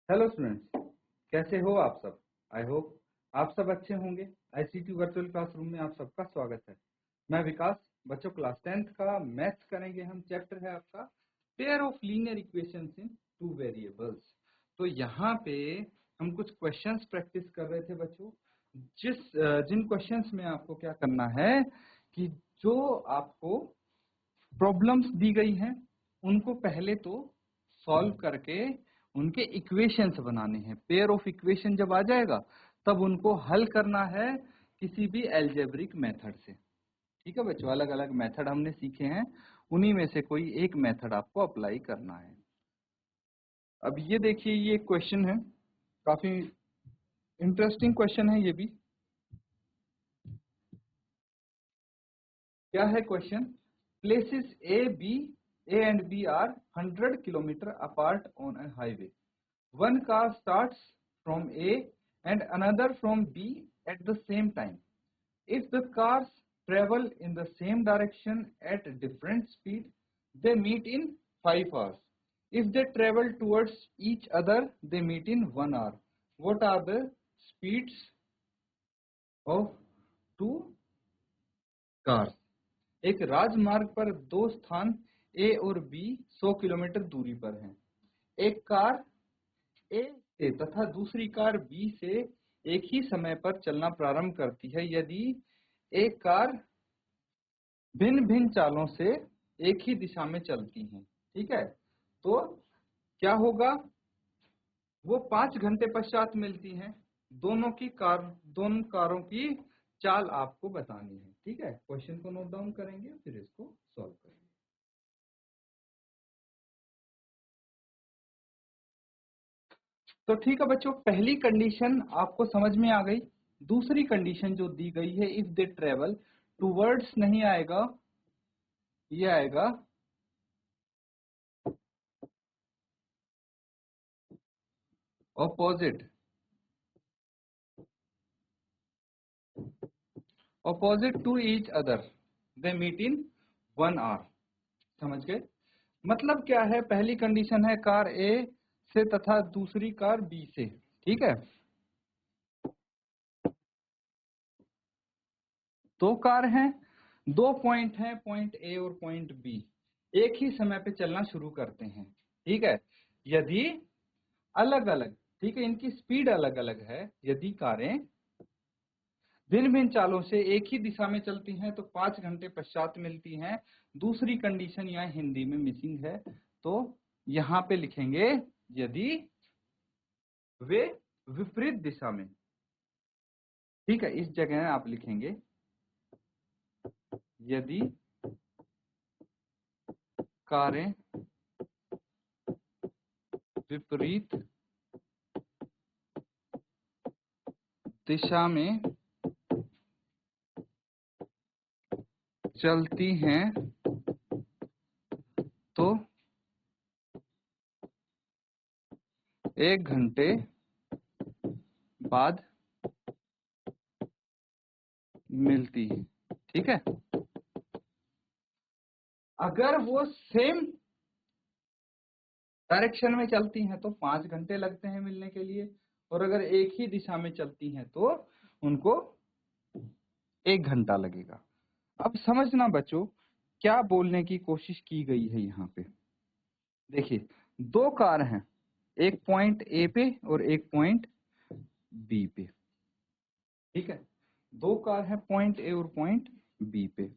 Hello students, कैसे हो आप सब। आई होप आप सब अच्छे होंगे। आईसीटी वर्चुअल क्लासरूम में आप सबका स्वागत है। मैं विकास। बच्चों क्लास 10th का मैथ्स करेंगे हम। चैप्टर है आपका pair of linear equations in two variables. तो यहाँ पे हम कुछ क्वेश्चंस प्रैक्टिस कर रहे थे बच्चों। जिन क्वेश्चंस में आपको क्या करना है कि जो आपको प्रॉब्लम्स दी गई हैं उनको पहले तो सॉल्व करके उनके इक्वेशंस बनाने हैं। पेयर ऑफ इक्वेशन जब आ जाएगा तब उनको हल करना है किसी भी एल्जेब्रिक मेथड से। ठीक है बच्चों, अलग अलग मेथड हमने सीखे हैं, उन्हीं में से कोई एक मेथड आपको अप्लाई करना है। अब ये देखिए, ये क्वेश्चन है, काफी इंटरेस्टिंग क्वेश्चन है ये भी। क्या है question? Places A and B are 100 kilometer apart on a highway. One car starts from A and another from B at the same time. If the cars travel in the same direction at different speed, they meet in 5 hours. If they travel towards each other, they meet in 1 hour. What are the speeds of two cars? एक राजमार्ग पर दो स्थान A और B 100 kilometre दूरी पर हैं। एक कार A से तथा दूसरी कार B से एक ही समय पर चलना प्रारंभ करती है। यदि एक कार भिन्न भिन्न चालों से एक ही दिशा में चलती हैं, ठीक है, तो क्या होगा? वो 5 घंटे पश्चात मिलती हैं। दोनों कारों की चाल आपको बतानी है। ठीक है, क्वेश्चन को नोट डाउन करेंगे फिर इसको सॉल्व करेंगे। तो ठीक है बच्चों, पहली कंडीशन आपको समझ में आ गई। दूसरी कंडीशन जो दी गई है, इफ दे ट्रेवल टूवर्ड्स नहीं आएगा, ये आएगा opposite to each other, they meet in 1 hour। समझ गए? मतलब क्या है? पहली कंडीशन है कार ए से तथा दूसरी कार बी से। ठीक है, दो कार हैं, दो पॉइंट हैं, पॉइंट ए और पॉइंट बी, एक ही समय पे चलना शुरू करते हैं। ठीक है, यदि अलग अलग, ठीक है, इनकी स्पीड अलग अलग है, यदि कारें भिन्न भिन्न चालों से एक ही दिशा में चलती हैं तो 5 घंटे पश्चात मिलती हैं। दूसरी कंडीशन यहाँ हिंदी में मिसिंग है, तो यहाँ पे लिखेंगे यदि वे विपरीत दिशा में। ठीक है, इस जगह आप लिखेंगे यदि कारें विपरीत दिशा में चलती हैं तो 1 घंटे बाद मिलती है। ठीक है, अगर वो सेम डायरेक्शन में चलती हैं तो 5 घंटे लगते हैं मिलने के लिए, और अगर एक ही दिशा में चलती हैं तो उनको 1 घंटा लगेगा। अब समझना बच्चों, क्या बोलने की कोशिश की गई है यहाँ पे। देखिए, दो कार हैं, एक पॉइंट ए पे और एक पॉइंट बी पे। ठीक है, दो कार हैं पॉइंट ए और पॉइंट बी पे।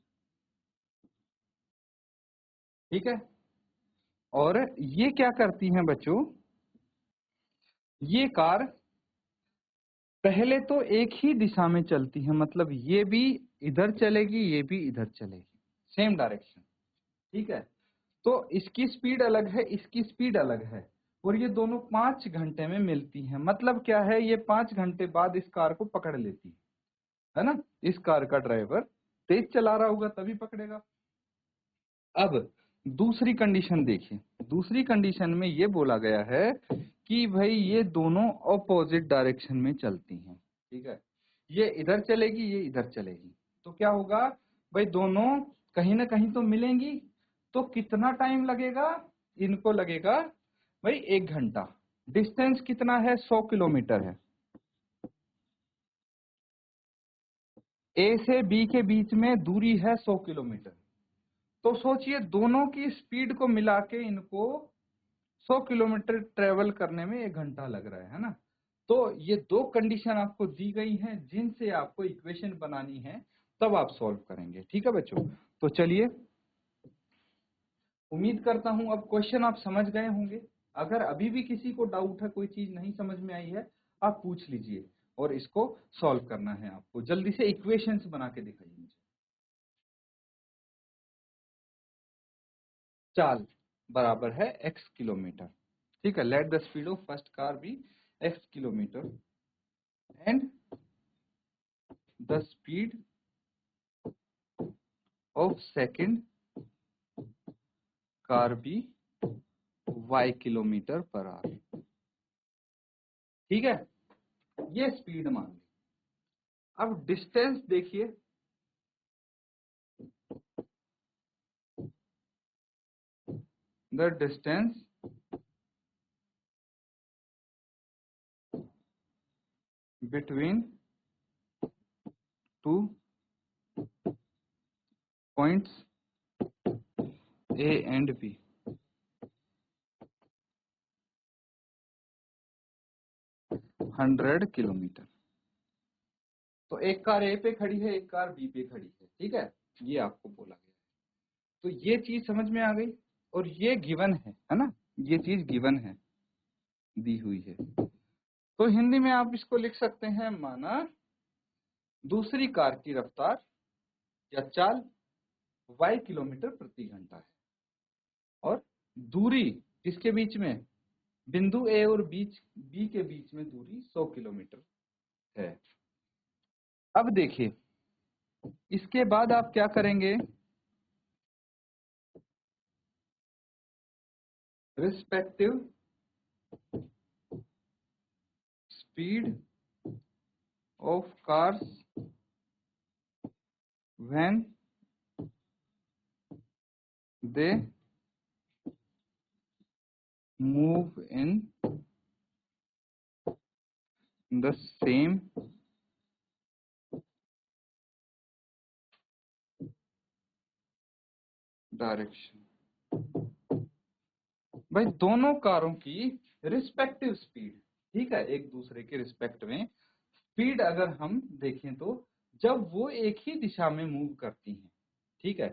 ठीक है, और ये क्या करती हैं बच्चों? ये कार पहले तो एक ही दिशा में चलती है, मतलब ये भी इधर चलेगी, ये भी इधर चलेगी, सेम डायरेक्शन। ठीक है, तो इसकी स्पीड अलग है, इसकी स्पीड अलग है, और ये दोनों 5 घंटे में मिलती हैं। मतलब क्या है? ये 5 घंटे बाद इस कार को पकड़ लेती है ना। इस कार का ड्राइवर तेज चला रहा होगा तभी पकड़ेगा। अब दूसरी कंडीशन देखिए, दूसरी कंडीशन में ये बोला गया है कि भाई ये दोनों ऑपोजिट डायरेक्शन में चलती हैं। ठीक है, ये इधर चलेगी, ये इधर चलेगी, तो क्या होगा भाई? दोनों कहीं ना कहीं तो मिलेंगी, तो कितना टाइम लगेगा? इनको लगेगा भाई 1 घंटा। डिस्टेंस कितना है, 100 किलोमीटर है। ए से बी के बीच में दूरी है 100 किलोमीटर। तो सोचिए दोनों की स्पीड को मिला के इनको 100 किलोमीटर ट्रेवल करने में 1 घंटा लग रहा है ना। तो ये दो कंडीशन आपको दी गई हैं जिनसे आपको इक्वेशन बनानी है, तब आप सॉल्व करेंगे। ठीक है बच्चों, तो चलिए, उम्मीद करता हूं अब क्वेश्चन आप समझ गए होंगे। अगर अभी भी किसी को डाउट है, कोई चीज नहीं समझ में आई है, आप पूछ लीजिए और इसको सॉल्व करना है आपको। जल्दी से इक्वेशंस बना के दिखाइए मुझे। चाल बराबर है x किलोमीटर। ठीक है, let the speed of first car be x kilometre and the speed of second car be y kilometre per hour. ठीक है, ये स्पीड मान ली। अब डिस्टेंस देखिए, the distance between two points A and B 100 kilometre. तो एक car A पे खड़ी है, एक कार B पे खड़ी है। ठीक है, ये आपको बोला गया है। तो ये चीज समझ में आ गई, और ये गिवन है ना, ये चीज गिवन है, दी हुई है। तो हिंदी में आप इसको लिख सकते हैं, माना दूसरी कार की रफ्तार या चाल y किलोमीटर प्रति घंटा है, और दूरी किसके बीच में, बिंदु A और B के बीच में दूरी 100 किलोमीटर है। अब देखिए, इसके बाद आप क्या करेंगे, respective speed of cars when they move in the same direction. भाई दोनों कारों की रिस्पेक्टिव स्पीड, ठीक है, एक दूसरे के रिस्पेक्ट में स्पीड अगर हम देखें तो जब वो एक ही दिशा में मूव करती हैं, ठीक है,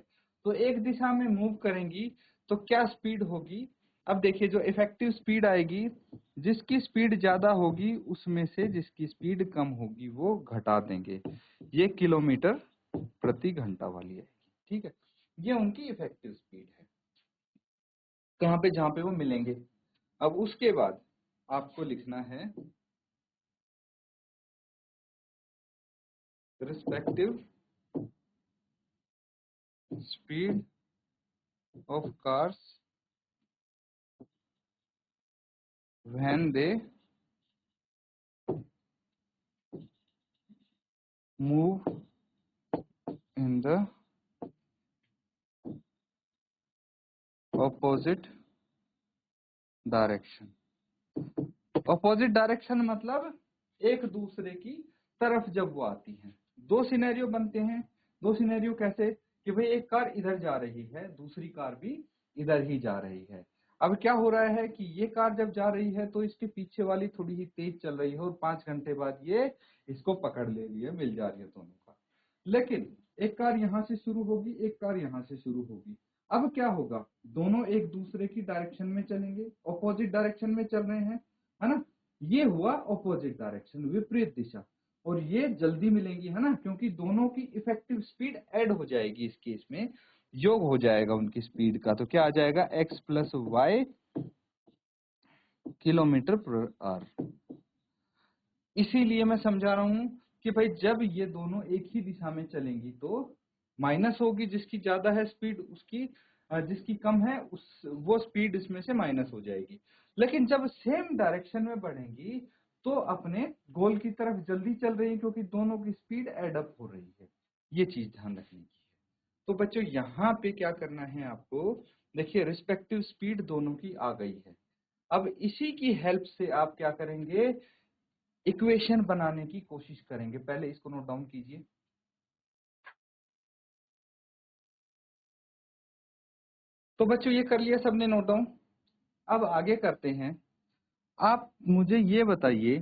तो एक दिशा में मूव करेंगी तो क्या स्पीड होगी। अब देखिए, जो इफेक्टिव स्पीड आएगी, जिसकी स्पीड ज्यादा होगी उसमें से जिसकी स्पीड कम होगी वो घटा देंगे। ये किलोमीटर प्रति घंटा वाली है। ठीक है, ये उनकी इफेक्टिव स्पीड है, कहाँ पे, जहां पे वो मिलेंगे। अब उसके बाद आपको लिखना है respective speed of cars when they move in the opposite direction। Opposite direction मतलब एक दूसरे की तरफ जब वो आती हैं। दो सिनेरियो बनते हैं। दो सिनेरियो कैसे, कि भाई एक कार इधर जा रही है, दूसरी कार भी इधर ही जा रही है। अब क्या हो रहा है कि ये कार जब जा रही है तो इसके पीछे वाली थोड़ी ही तेज चल रही है, और 5 घंटे बाद ये इसको पकड़ ले रही है, मिल जा रही है दोनों कार। लेकिन एक कार यहां से शुरू होगी, एक कार यहां से शुरू होगी। अब क्या होगा, दोनों एक दूसरे की डायरेक्शन में चलेंगे, ऑपोजिट डायरेक्शन में चल रहे हैं, है ना। ये हुआ ऑपोजिट डायरेक्शन, विपरीत दिशा। और ये जल्दी मिलेंगी, है ना, क्योंकि दोनों की इफेक्टिव स्पीड ऐड हो जाएगी। इस केस में योग हो जाएगा उनकी स्पीड का, तो क्या आ जाएगा, x plus y kilometre per hour. इसीलिए मैं समझा रहा हूं कि भाई जब ये दोनों एक ही दिशा में चलेंगी तो माइनस होगी, जिसकी ज्यादा है स्पीड उसकी, जिसकी कम है उस वो स्पीड इसमें से माइनस हो जाएगी। लेकिन जब सेम डायरेक्शन में बढ़ेंगी तो अपने गोल की तरफ जल्दी चल रही है, क्योंकि दोनों की स्पीड एड अप हो रही है। ये चीज ध्यान रखने की है। तो बच्चों यहाँ पे क्या करना है आपको, देखिए रिस्पेक्टिव स्पीड दोनों की आ गई है। अब इसी की हेल्प से आप क्या करेंगे, इक्वेशन बनाने की कोशिश करेंगे। पहले इसको नोट डाउन कीजिए। तो बच्चों ये कर लिया सबने नोट डाउन। अब आगे करते हैं। आप मुझे ये बताइए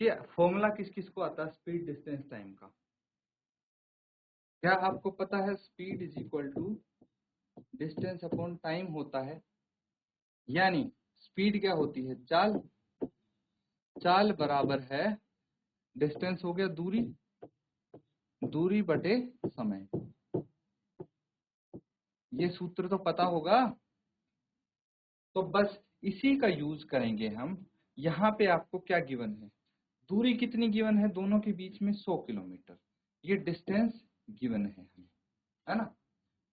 कि फॉर्मूला किस किस को आता है स्पीड डिस्टेंस टाइम का। क्या आपको पता है speed is equal to distance upon time होता है। यानी स्पीड क्या होती है, चाल। चाल बराबर है डिस्टेंस हो गया दूरी, दूरी बटे समय। ये सूत्र तो पता होगा। तो बस इसी का यूज करेंगे हम। यहाँ पे आपको क्या गिवन है, दूरी कितनी गिवन है, दोनों के बीच में 100 किलोमीटर। ये डिस्टेंस गिवन है हमें, है ना।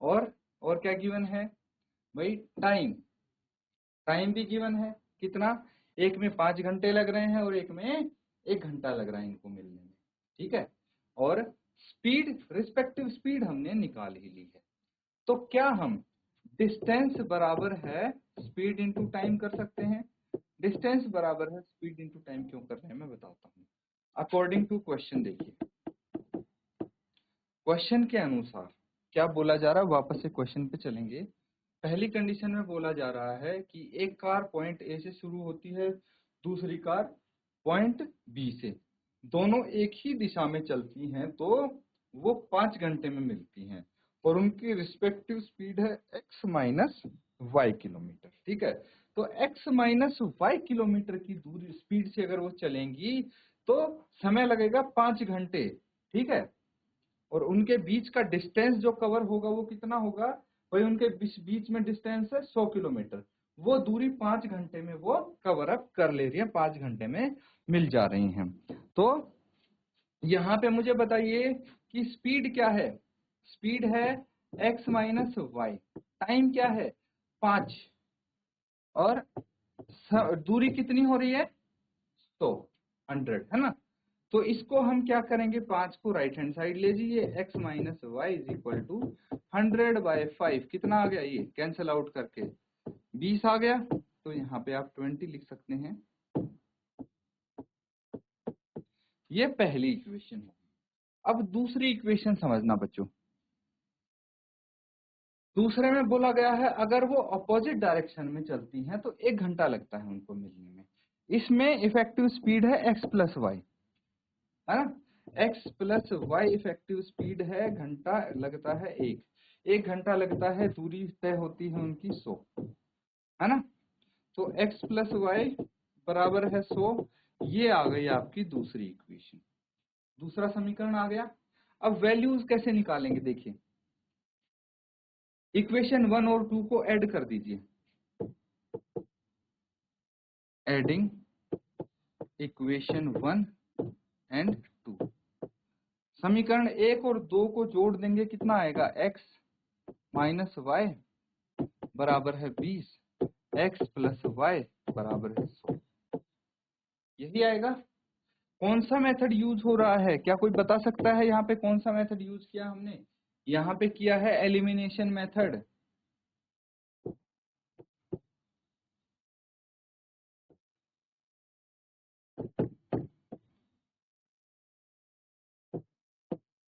और क्या गिवन है भाई, टाइम। टाइम भी गिवन है, कितना, एक में 5 घंटे लग रहे हैं और एक में 1 घंटा लग रहा है इनको मिलने में। ठीक है। और स्पीड, रिस्पेक्टिव स्पीड हमने निकाल ही ली है। तो क्या हम डिस्टेंस बराबर है स्पीड इंटू टाइम कर सकते हैं। डिस्टेंस बराबर है स्पीड इंटू टाइम क्यों कर रहे हैं मैं बताता हूँ। अकॉर्डिंग टू क्वेश्चन देखिए, क्वेश्चन के अनुसार क्या बोला जा रहा है, वापस से क्वेश्चन पे चलेंगे। पहली कंडीशन में बोला जा रहा है कि एक कार पॉइंट ए से शुरू होती है, दूसरी कार पॉइंट बी से, दोनों एक ही दिशा में चलती हैं तो वो 5 घंटे में मिलती हैं और उनकी रिस्पेक्टिव स्पीड है x माइनस वाई किलोमीटर। ठीक है। तो x माइनस वाई किलोमीटर की दूरी स्पीड से अगर वो चलेंगी तो समय लगेगा 5 घंटे। ठीक है। और उनके बीच का डिस्टेंस जो कवर होगा वो कितना होगा भाई, उनके बीच में डिस्टेंस है 100 किलोमीटर। वो दूरी 5 घंटे में वो कवर अप कर ले रही है, 5 घंटे में मिल जा रही हैं। तो यहाँ पे मुझे बताइए कि स्पीड क्या है। स्पीड है x माइनस वाई, टाइम क्या है 5, और दूरी कितनी हो रही है 100, 100 है ना। तो इसको हम क्या करेंगे, 5 को राइट हैंड साइड ले जाइए, x minus y is equal to 100/5, कितना आ गया, ये कैंसिल आउट करके 20 आ गया। तो यहाँ पे आप 20 लिख सकते हैं। ये पहली इक्वेशन है। अब दूसरी इक्वेशन समझना बच्चों। दूसरे में बोला गया है अगर वो अपोजिट डायरेक्शन में चलती हैं तो 1 घंटा लगता है उनको मिलने में। इसमें इफेक्टिव स्पीड है x प्लस वाई, है ना। x plus y effective speed है, घंटा लगता है 1 घंटा लगता है, दूरी तय होती है उनकी 100, है ना। तो x प्लस वाई बराबर है 100। ये आ गई आपकी दूसरी इक्वेशन, दूसरा समीकरण आ गया। अब वैल्यूज कैसे निकालेंगे देखिए, इक्वेशन 1 और 2 को ऐड कर दीजिए। एडिंग इक्वेशन 1 एंड 2, समीकरण 1 और 2 को जोड़ देंगे, कितना आएगा, x माइनस वाई बराबर है 20, x प्लस वाई बराबर है 100। यही आएगा। कौन सा मेथड यूज हो रहा है, क्या कोई बता सकता है यहाँ पे कौन सा मेथड यूज किया हमने। यहाँ पे किया है elimination method.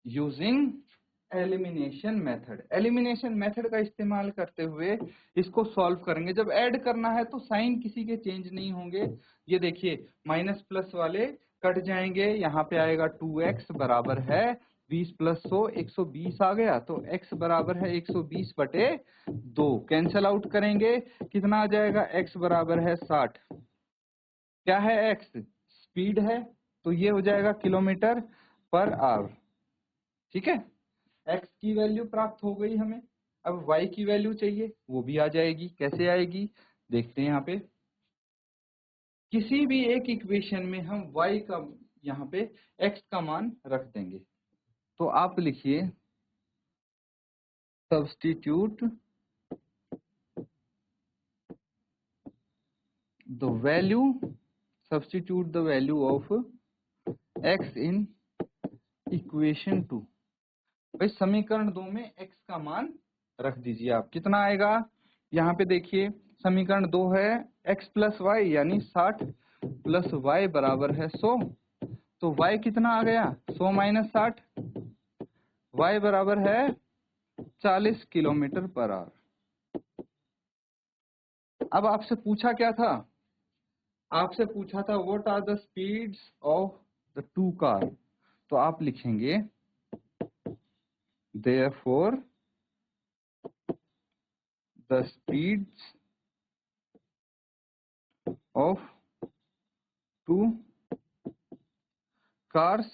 Using elimination method, elimination method का इस्तेमाल करते हुए इसको सॉल्व करेंगे। जब ऐड करना है तो साइन किसी के चेंज नहीं होंगे। ये देखिए माइनस प्लस वाले कट जाएंगे, यहाँ पे आएगा 2x बराबर है 20 प्लस 100, 120 आ गया। तो x बराबर है 120/2, कैंसल आउट करेंगे, कितना आ जाएगा, x बराबर है 60। क्या है x, स्पीड है, तो ये हो जाएगा किलोमीटर पर आवर। ठीक है। x की वैल्यू प्राप्त हो गई हमें। अब y की वैल्यू चाहिए, वो भी आ जाएगी। कैसे आएगी देखते हैं। यहाँ पे किसी भी एक इक्वेशन में हम y का, यहाँ पे x का मान रख देंगे। तो आप लिखिए substitute the value, substitute the value of x in equation 2। भाई समीकरण 2 में x का मान रख दीजिए आप, कितना आएगा, यहाँ पे देखिए समीकरण 2 है x प्लस वाई यानी 60 प्लस वाई बराबर है 100। तो y कितना आ गया 100 माइनस 60, y बराबर है 40 किलोमीटर पर आवर। अब आपसे पूछा क्या था, आपसे पूछा था what are the speeds of the two car. तो आप लिखेंगे therefore the speeds of two cars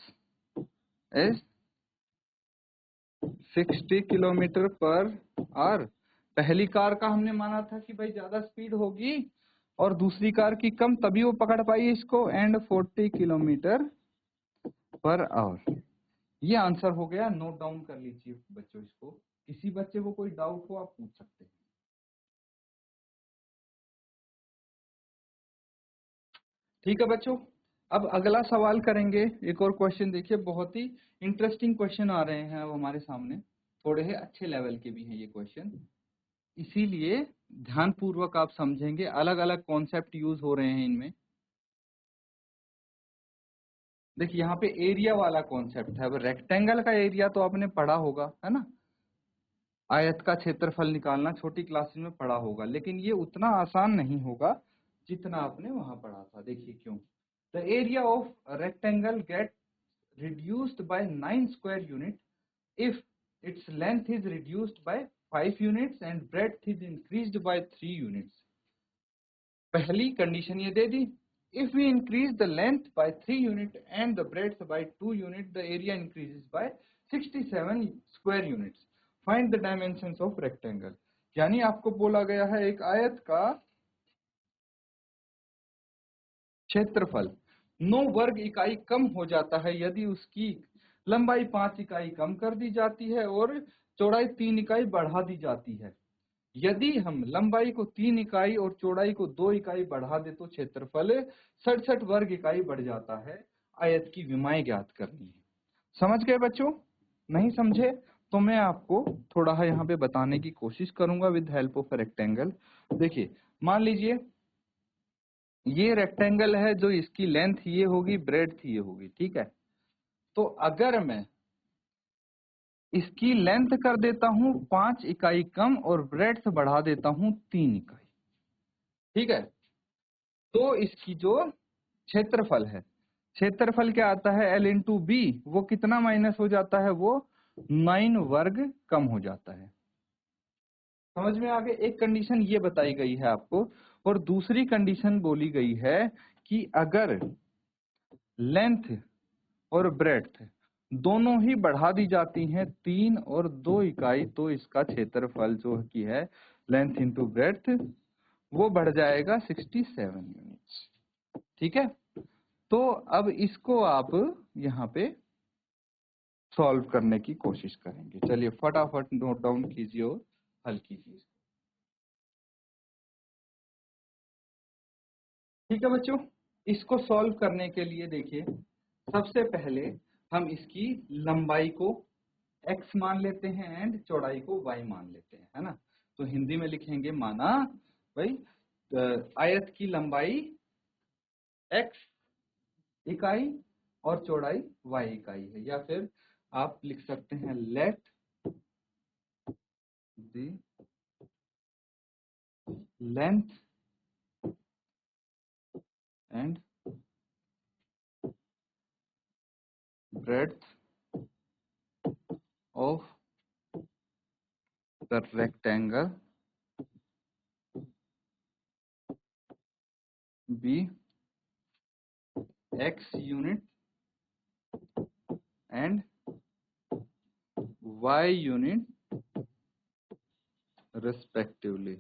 is 60 kilometre per our. पहली कार का हमने माना था कि भाई ज्यादा स्पीड होगी और दूसरी कार की कम, तभी वो पकड़ पाई इसको, एंड 40 किलोमीटर पर आवर। ये आंसर हो गया, नोट डाउन कर लीजिए बच्चों इसको। किसी बच्चे को कोई डाउट हो आप पूछ सकते हैं। ठीक है बच्चों, अब अगला सवाल करेंगे। एक और क्वेश्चन देखिए, बहुत ही इंटरेस्टिंग क्वेश्चन आ रहे हैं अब हमारे सामने, थोड़े ही अच्छे लेवल के भी हैं ये क्वेश्चन, इसीलिए ध्यान पूर्वक आप समझेंगे। अलग अलग कॉन्सेप्ट यूज हो रहे हैं इनमें। देखिए यहाँ पे एरिया वाला कॉन्सेप्ट है। अब रेक्टेंगल का एरिया तो आपने पढ़ा होगा, है ना, आयत का क्षेत्रफल निकालना छोटी क्लास में पढ़ा होगा, लेकिन ये उतना आसान नहीं होगा जितना आपने वहां पढ़ा था। देखिए क्यों। The area of rectangle get reduced by 9 square unit if its length is reduced by 5 units and breadth is increased by 3 units. पहली कंडीशन ये दे दी, if we increase the length by 3 unit and the breadth by 2 unit, the area increases by 67 square units. Find the dimensions of rectangle. यानी आपको बोला गया है एक आयत का क्षेत्रफल 9 वर्ग इकाई कम हो जाता है यदि उसकी लंबाई 5 इकाई कम कर दी जाती है और चौड़ाई 3 इकाई बढ़ा दी जाती है। यदि हम लंबाई को 3 इकाई और चौड़ाई को 2 इकाई बढ़ा दे तो क्षेत्रफल 67 वर्ग इकाई बढ़ जाता है। आयत की विमाएं ज्ञात करनी है। समझ गए बच्चों? नहीं समझे तो मैं आपको थोड़ा यहाँ पे बताने की कोशिश करूंगा विद हेल्प ऑफ रेक्टेंगल। देखिए मान लीजिए ये रेक्टेंगल है, जो इसकी लेंथ ये होगी, ब्रेड्थ ये होगी, ठीक है। तो अगर मैं इसकी लेंथ कर देता हूं 5 इकाई कम और ब्रेड्थ बढ़ा देता हूं 3 इकाई, ठीक है, तो इसकी जो क्षेत्रफल है, क्षेत्रफल क्या आता है L इंटू बी, वो कितना माइनस हो जाता है, वो 9 वर्ग कम हो जाता है। समझ में आगे? एक कंडीशन ये बताई गई है आपको, और दूसरी कंडीशन बोली गई है कि अगर लेंथ और ब्रेड्थ दोनों ही बढ़ा दी जाती हैं 3 और 2 इकाई, तो इसका क्षेत्रफल जो की है लेंथ इंटू ब्रेड्थ वो बढ़ जाएगा 67 यूनिट्स, ठीक है। तो अब इसको आप यहाँ पे सॉल्व करने की कोशिश करेंगे। चलिए फटाफट नोट डाउन कीजिए और हल कीजिए। ठीक है बच्चों, इसको सॉल्व करने के लिए देखिए सबसे पहले हम इसकी लंबाई को x मान लेते हैं एंड चौड़ाई को y मान लेते हैं, है ना। तो हिंदी में लिखेंगे, माना भाई आयत की लंबाई x इकाई और चौड़ाई y इकाई है, या फिर आप लिख सकते हैं let the length and breadth of the rectangle be x unit and y unit respectively।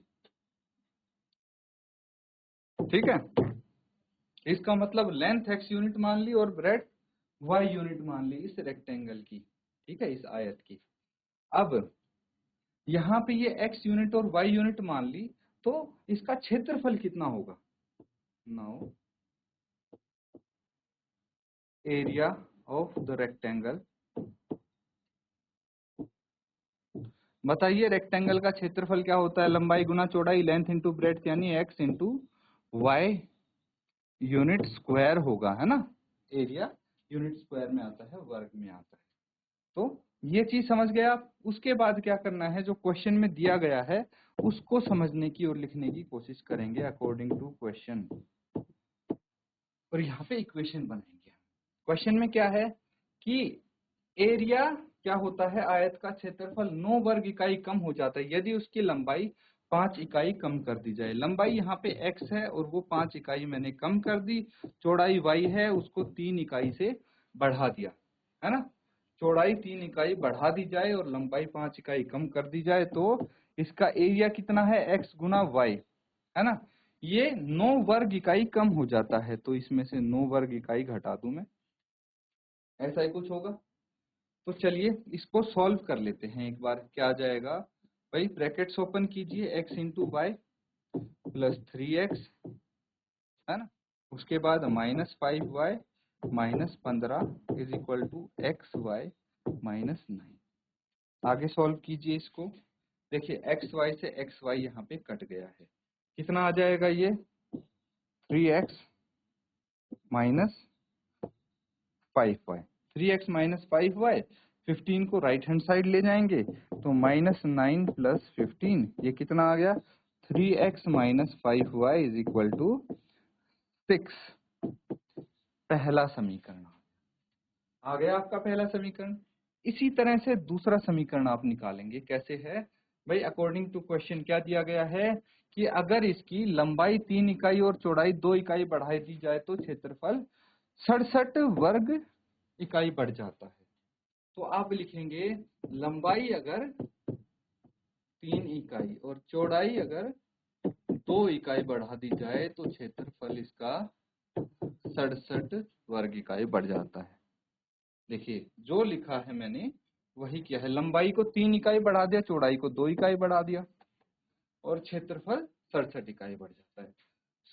ठीक है, इसका मतलब लेंथ x यूनिट मान ली और ब्रेड्थ y यूनिट मान ली इस रेक्टेंगल की, ठीक है, इस आयत की। अब यहाँ पे ये x यूनिट और y यूनिट मान ली, तो इसका क्षेत्रफल कितना होगा। Now area of the rectangle बताइए रेक्टेंगल का क्षेत्रफल क्या होता है? लंबाई गुना चौड़ाई, लेंथ इंटू ब्रेड्थ, यानी x into y unit square होगा, है ना। एरिया यूनिट स्क्वायर में आता है, वर्ग में आता है। तो ये चीज समझ गए आप। उसके बाद क्या करना है, जो क्वेश्चन में दिया गया है उसको समझने की और लिखने की कोशिश करेंगे अकॉर्डिंग टू क्वेश्चन, और यहाँ पे इक्वेशन बनाएंगे। क्वेश्चन में क्या है कि एरिया क्या होता है, आयत का क्षेत्रफल 9 वर्ग इकाई कम हो जाता है यदि उसकी लंबाई 5 इकाई कम कर दी जाए। लंबाई यहाँ पे x है और वो 5 इकाई मैंने कम कर दी। चौड़ाई y है, उसको 3 इकाई से बढ़ा दिया, है ना। चौड़ाई 3 इकाई बढ़ा दी जाए और लंबाई 5 इकाई कम कर दी जाए तो इसका एरिया कितना है, x गुना y, है ना। ये 9 वर्ग इकाई कम हो जाता है, तो इसमें से 9 वर्ग इकाई घटा दूं मैं, ऐसा ही कुछ होगा। तो चलिए इसको सॉल्व कर लेते हैं एक बार। क्या आ जाएगा भाई, ब्रैकेट्स ओपन कीजिए, x into y plus 3x, है ना। उसके बाद -5y -15 is equal to xy -9। आगे सॉल्व कीजिए इसको। देखिए xy से xy यहाँ पे कट गया है, कितना आ जाएगा ये, 3x minus 5y। 3x minus 5y, 15 को राइट हैंड साइड ले जाएंगे तो -9 प्लस 15, ये कितना आ गया, 3x minus 5y is equal to 6। पहला समीकरण आ गया आपका, पहला समीकरण। इसी तरह से दूसरा समीकरण आप निकालेंगे, कैसे है भाई, अकॉर्डिंग टू क्वेश्चन क्या दिया गया है कि अगर इसकी लंबाई 3 इकाई और चौड़ाई 2 इकाई बढ़ा दी जाए तो क्षेत्रफल 67 वर्ग इकाई बढ़ जाता है। तो आप लिखेंगे लंबाई अगर 3 इकाई और चौड़ाई अगर 2 इकाई बढ़ा दी जाए तो क्षेत्रफल इसका 67 वर्ग इकाई बढ़ जाता है। देखिए जो लिखा है मैंने वही किया है, लंबाई को 3 इकाई बढ़ा दिया, चौड़ाई को 2 इकाई बढ़ा दिया और क्षेत्रफल 67 इकाई बढ़ जाता है।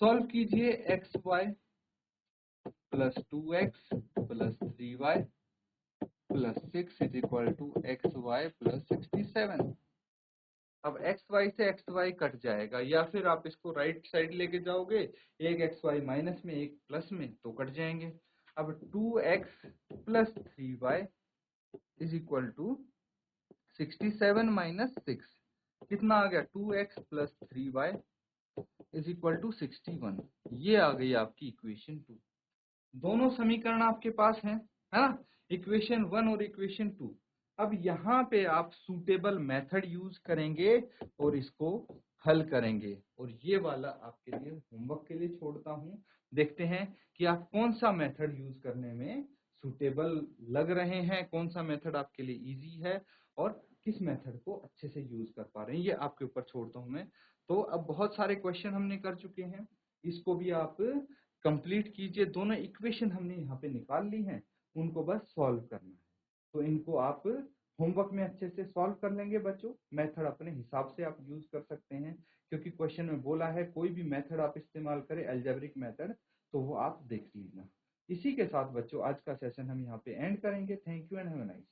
सॉल्व कीजिए, x y plus 2x plus 3y plus 6 is equal to x y plus 67। अब एक्स वाई से एक्स वाई कट जाएगा, या फिर आप इसको राइट साइड लेके जाओगे, एक एक्स वाई माइनस में एक प्लस में, तो कट जाएंगे। अब 2x plus 3y is equal to 67 minus 6, कितना आ गया, 2x plus 3y is equal to 61। ये आ गई आपकी इक्वेशन 2। दोनों समीकरण आपके पास हैं, है ना, इक्वेशन 1 और इक्वेशन 2। अब यहाँ पे आप सूटेबल मेथड यूज करेंगे और इसको हल करेंगे, और ये वाला आपके लिए होमवर्क के लिए छोड़ता हूँ। देखते हैं कि आप कौन सा मेथड यूज करने में सूटेबल लग रहे हैं, कौन सा मेथड आपके लिए इजी है और किस मेथड को अच्छे से यूज कर पा रहे हैं, ये आपके ऊपर छोड़ता हूँ मैं। तो अब बहुत सारे क्वेश्चन हमने कर चुके हैं, इसको भी आप कंप्लीट कीजिए। दोनों इक्वेशन हमने यहाँ पे निकाल ली हैं, उनको बस सॉल्व करना है। तो इनको आप होमवर्क में अच्छे से सॉल्व कर लेंगे बच्चों। मेथड अपने हिसाब से आप यूज कर सकते हैं, क्योंकि क्वेश्चन में बोला है कोई भी मेथड आप इस्तेमाल करें, अलजेब्रिक मेथड, तो वो आप देख लीजिए। इसी के साथ बच्चों आज का सेशन हम यहाँ पे एंड करेंगे। Thank you and have a nice.